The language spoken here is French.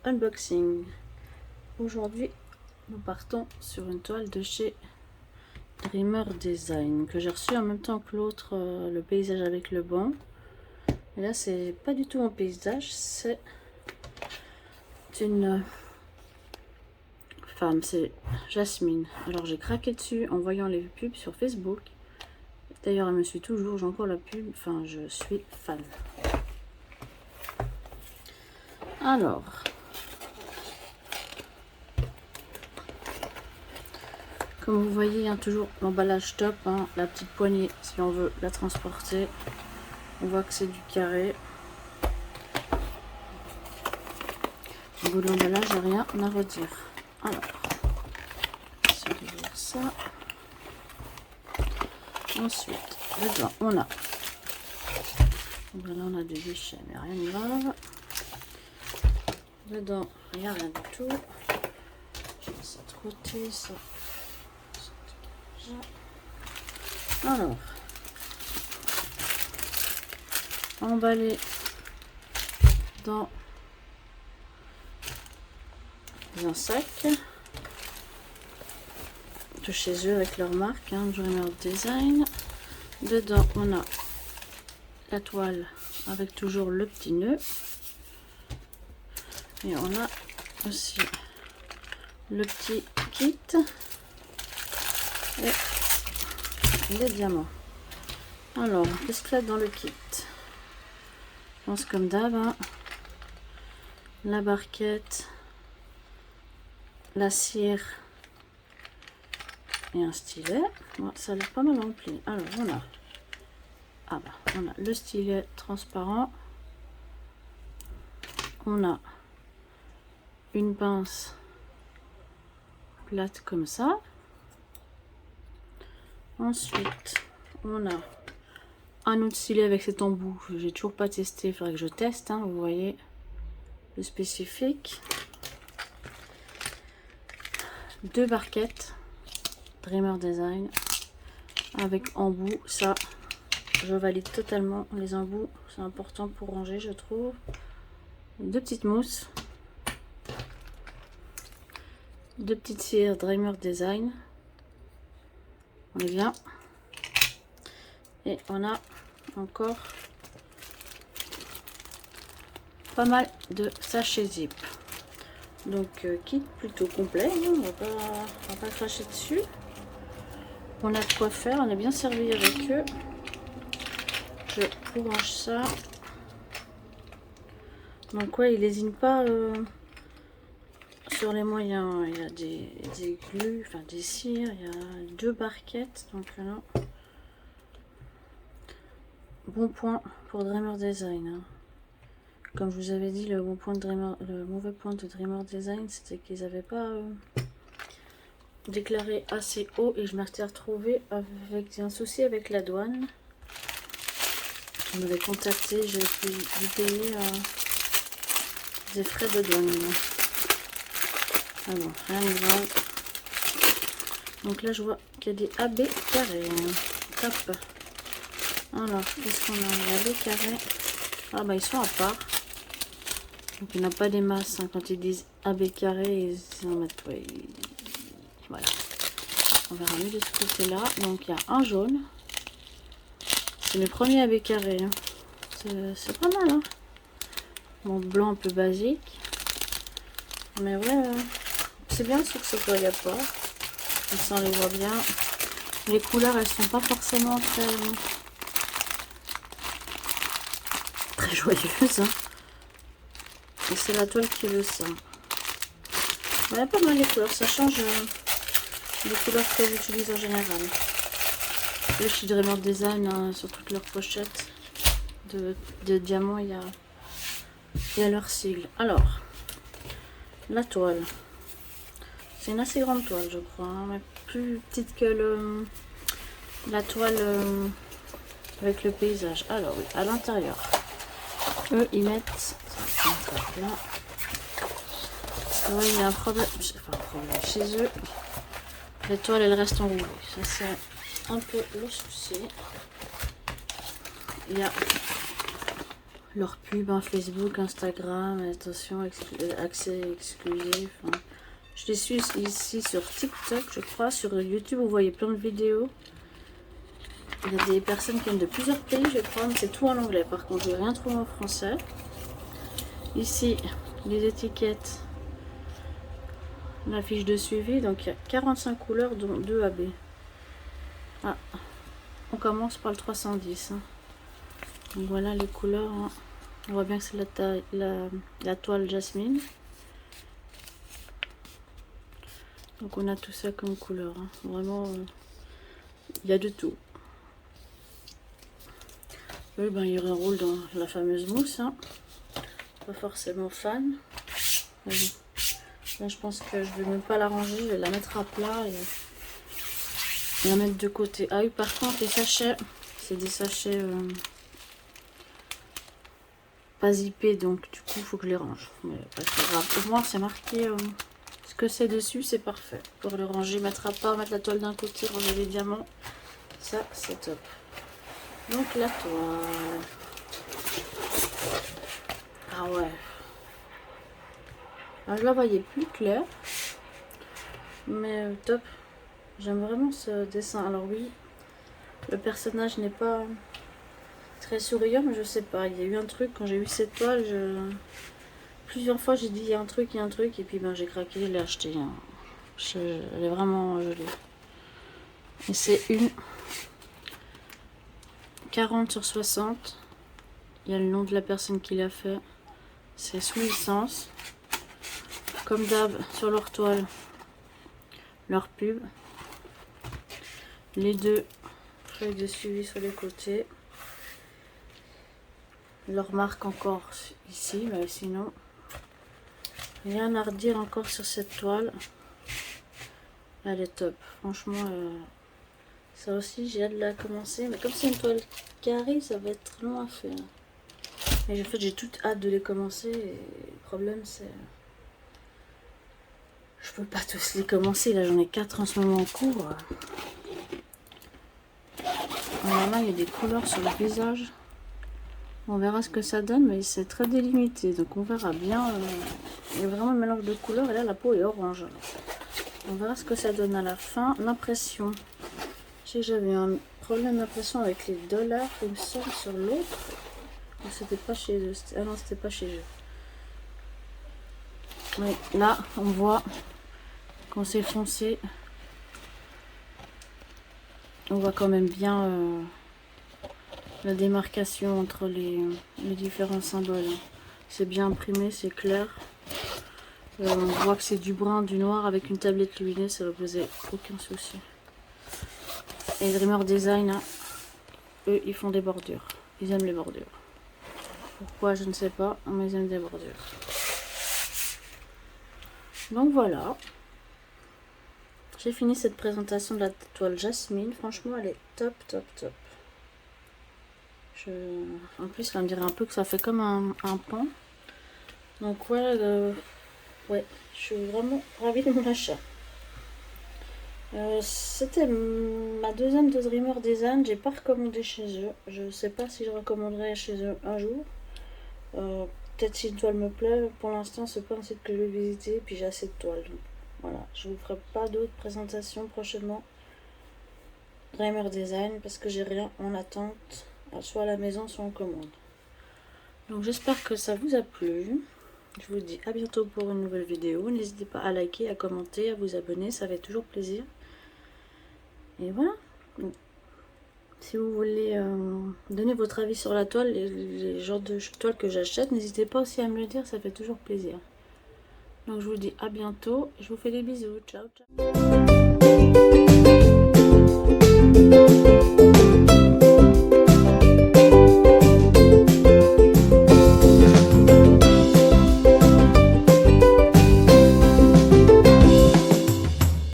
unboxing. Aujourd'hui, nous partons sur une toile de chez Dreamer Design que j'ai reçue en même temps que l'autre, le paysage avec le banc. Et là, c'est pas du tout un paysage, c'est une femme, c'est Jasmine. Alors j'ai craqué dessus en voyant les pubs sur Facebook. D'ailleurs, elle me suit toujours, j'ai encore la pub, enfin je suis fan. Alors, comme vous voyez, hein, toujours l'emballage top, hein, la petite poignée si on veut la transporter. On voit que c'est du carré. Au niveau de l'emballage, il n'y a rien à redire. Alors, je vais ouvrir ça. Ensuite, dedans, on a. Là, on a des déchets, mais rien de grave. Dedans, il n'y a rien du tout. Ça de côté, ça. Alors, emballé dans un sac de chez eux avec leur marque, hein, Dreamer Design. Dedans, on a la toile avec toujours le petit nœud. Et on a aussi le petit kit et les diamants. Alors, qu'est-ce qu'il y a dans le kit? Je pense comme d'hab, hein, la barquette, la cire et un stylet. Bon, ça a l'air pas mal rempli. Alors, on a le stylet transparent. On a une pince plate comme ça. Ensuite, on a un autre stylet avec cet embout. J'ai toujours pas testé, il faudrait que je teste, hein, vous voyez le spécifique. Deux barquettes Dreamer Design avec embout. Ça, je valide totalement. Les embouts, c'est important pour ranger, je trouve. Deux petites mousses. Deux petites cires Dreamer Design. On est bien. Et on a encore pas mal de sachets zip. Donc kit plutôt complet, hein, on va pas cracher dessus. On a de quoi faire, on est bien servi avec eux. Je vous range ça. Donc ouais, ils lésinent pas sur les moyens. Il y a des glues, enfin des cires, il y a deux barquettes. Donc là, bon point pour Dreamer Design. Hein. Comme je vous avais dit, le mauvais point de Dreamer Design, c'était qu'ils n'avaient pas déclaré assez haut et je m'étais retrouvée avec un souci avec la douane. On m'avait contacté, j'ai dû payer des frais de douane. Alors, rien de grave. Donc là, je vois qu'il y a des AB carrés. Top. Alors, qu'est-ce qu'on a? Les AB carrés. Ah bah, ils sont à part. Donc il n'y en a pas des masses, hein. Quand ils disent AB carré, ils en mettent, ouais, voilà. On verra mieux de ce côté-là. Donc il y a un jaune. C'est mes premiers AB carrés. Hein. C'est pas mal. Hein. Bon, blanc un peu basique. Mais ouais, c'est bien sûr que ça ne voit pas. Comme ça on les voit bien. Les couleurs, elles sont pas forcément très joyeuses. Hein. Et c'est la toile qui veut ça. Il y a pas mal les couleurs, ça change les couleurs que j'utilise en général. Le chez Dreamer Design, hein, sur toutes leurs pochettes de diamants, il y a leur sigle. Alors, la toile. C'est une assez grande toile, je crois, hein, mais plus petite que la toile avec le paysage. Alors oui, à l'intérieur, eux ils mettent là. Ouais, il y a un problème, chez eux. Les toiles elles restent enroulées. Ça c'est un peu le souci. Il y a leur pub, hein, Facebook, Instagram, attention, accès exclusif. Hein. Je les suis ici sur TikTok, je crois. Sur YouTube, vous voyez plein de vidéos. Il y a des personnes qui viennent de plusieurs pays, je crois, mais c'est tout en anglais. Par contre, je n'ai rien trouvé en français. Ici, les étiquettes, la fiche de suivi. Donc, il y a 45 couleurs, dont 2 AB. Ah, on commence par le 310. Hein. Donc, voilà les couleurs. Hein. On voit bien que c'est la toile jasmine. Donc, on a tout ça comme couleur. Hein. Vraiment, il y a de tout. Oui, ben, il y aurait un rôle dans la fameuse mousse. Hein. Pas forcément fan. Mais bon. Là, je pense que je vais même pas la ranger. Je vais la mettre à plat et la mettre de côté. Ah oui, par contre, les sachets, c'est des sachets pas zippés. Donc, du coup, il faut que je les range. Mais pas très grave. Au moins, c'est marqué ce que c'est dessus. C'est parfait. Pour le ranger, mettre à part, mettre la toile d'un côté, ranger les diamants. Ça, c'est top. Donc, la toile. Ah ouais. Alors, je la voyais plus claire. Mais top. J'aime vraiment ce dessin. Alors oui, le personnage n'est pas très souriant, mais je sais pas. Il y a eu un truc quand j'ai eu cette toile. Plusieurs fois j'ai dit il y a un truc, et puis ben j'ai craqué, je l'ai acheté. Hein. Elle est vraiment jolie. Et c'est une 40/60. Il y a le nom de la personne qui l'a fait. C'est sous licence. Comme d'hab, sur leur toile, leur pub. Les deux feuilles de suivi sur les côtés. Leur marque encore ici, mais sinon, rien à redire encore sur cette toile. Elle est top. Franchement, ça aussi, j'ai hâte de la commencer. Mais comme c'est une toile carrée, ça va être long à faire. Et en fait, j'ai toute hâte de les commencer. Et le problème, c'est... je peux pas tous les commencer. Là, j'en ai 4 en ce moment en cours. Alors là, il y a des couleurs sur le visage. On verra ce que ça donne, mais c'est très délimité. Donc on verra bien. Il y a vraiment un mélange de couleurs. Et là, la peau est orange. On verra ce que ça donne à la fin. L'impression. Je sais que j'avais un problème d'impression avec les $, il me semble, sur l'autre. C'était pas chez eux. Ah non, c'était pas chez eux. Mais là, on voit quand c'est foncé. On voit quand même bien la démarcation entre les différents symboles. C'est bien imprimé, c'est clair. On voit que c'est du brun, du noir avec une tablette lumineuse, ça va poser aucun souci. Et Dreamer Design, hein, eux, ils font des bordures. Ils aiment les bordures. Pourquoi, je ne sais pas, mais ils aiment des bordures. Donc voilà. J'ai fini cette présentation de la toile Jasmine. Franchement, elle est top, top, top. En plus, là, on dirait un peu que ça fait comme un pan. Donc ouais, ouais, je suis vraiment ravie de mon achat. C'était ma deuxième de Dreamer Design. J'ai pas recommandé chez eux. Je sais pas si je recommanderai chez eux un jour. Peut-être si une toile me plaît. Pour l'instant, c'est pas un site que je vais visiter. Puis j'ai assez de toiles. Donc voilà, je vous ferai pas d'autres présentations prochainement. Dreamer Design parce que j'ai rien en attente, soit à la maison, soit en commande. Donc j'espère que ça vous a plu. Je vous dis à bientôt pour une nouvelle vidéo. N'hésitez pas à liker, à commenter, à vous abonner, ça fait toujours plaisir. Et voilà. Donc, si vous voulez donner votre avis sur la toile, les genres de toiles que j'achète, n'hésitez pas aussi à me le dire, ça fait toujours plaisir. Donc je vous dis à bientôt, je vous fais des bisous, ciao ciao.